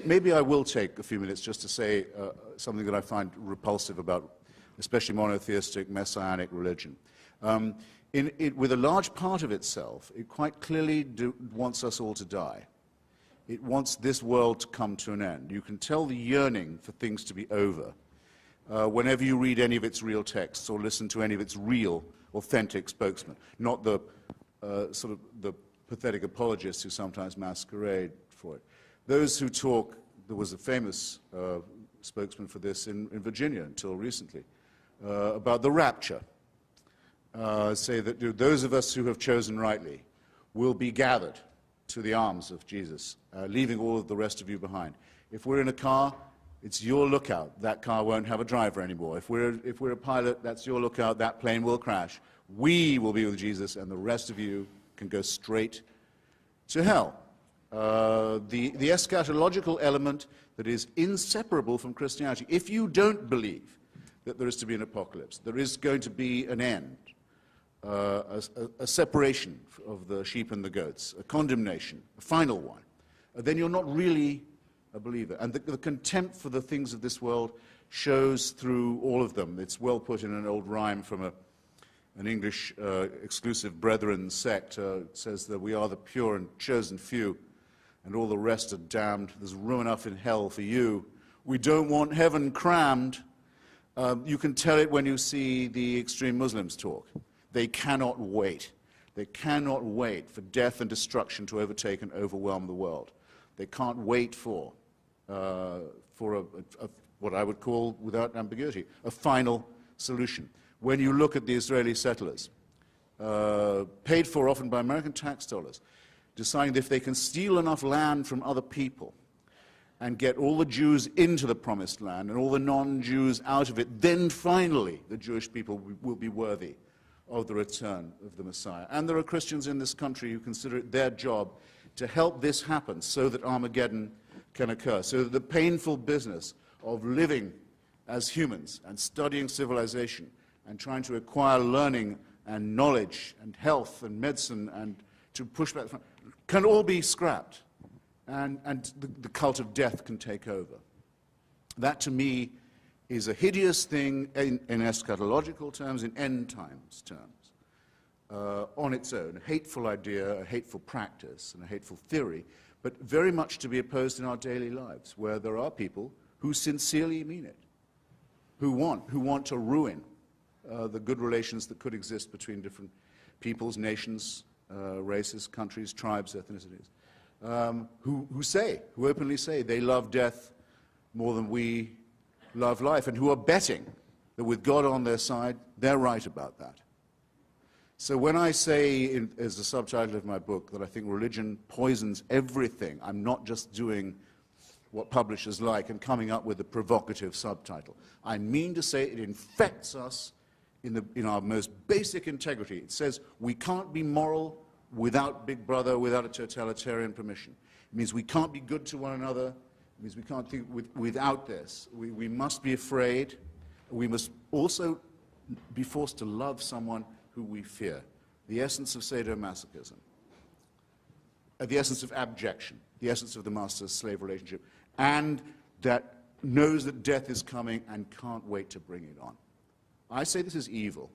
maybe I will take a few minutes just to say something that I find repulsive about especially monotheistic messianic religion. With a large part of itself, it quite clearly wants us all to die. It wants this world to come to an end. You can tell the yearning for things to be over whenever you read any of its real texts or listen to any of its real, authentic spokesmen, not the sort of the pathetic apologists who sometimes masquerade for it. Those who talk, there was a famous spokesman for this in Virginia until recently, about the rapture. Say that those of us who have chosen rightly will be gathered to the arms of Jesus, leaving all of the rest of you behind. If we're in a car, it's your lookout. That car won't have a driver anymore. If we're a pilot, that's your lookout. That plane will crash. We will be with Jesus, and the rest of you can go straight to hell. The eschatological element that is inseparable from Christianity. If you don't believe that there is to be an apocalypse, there is going to be an end, a separation of the sheep and the goats, a condemnation, a final one, then you're not really a believer. And the contempt for the things of this world shows through all of them. It's well put in an old rhyme from an English exclusive brethren sect. It says that we are the pure and chosen few, and all the rest are damned. There's room enough in hell for you. We don't want heaven crammed. You can tell it when you see the extreme Muslims talk. They cannot wait. They cannot wait for death and destruction to overtake and overwhelm the world. They can't wait for what I would call, without ambiguity, a final solution. When you look at the Israeli settlers, paid for often by American tax dollars, deciding if they can steal enough land from other people and get all the Jews into the promised land and all the non-Jews out of it, then finally the Jewish people will be worthy of the return of the Messiah. And there are Christians in this country who consider it their job to help this happen so that Armageddon can occur, so that the painful business of living as humans and studying civilization and trying to acquire learning and knowledge and health and medicine and to push back can all be scrapped, and the cult of death can take over. That, to me, is a hideous thing in eschatological terms, in end times terms, on its own. A hateful idea, a hateful practice, and a hateful theory, but very much to be opposed in our daily lives, where there are people who sincerely mean it, who want to ruin the good relations that could exist between different peoples, nations, races, countries, tribes, ethnicities, who openly say they love death more than we love life, and who are betting that with God on their side, they're right about that. So when I say, as the subtitle of my book, that I think religion poisons everything, I'm not just doing what publishers like and coming up with a provocative subtitle. I mean to say it infects us in our most basic integrity. It says we can't be moral without Big Brother, without a totalitarian permission. It means we can't be good to one another. It means we can't think without this. We must be afraid. We must also be forced to love someone who we fear. The essence of sadomasochism. The essence of abjection. The essence of the master-slave relationship. And that knows that death is coming and can't wait to bring it on. I say this is evil.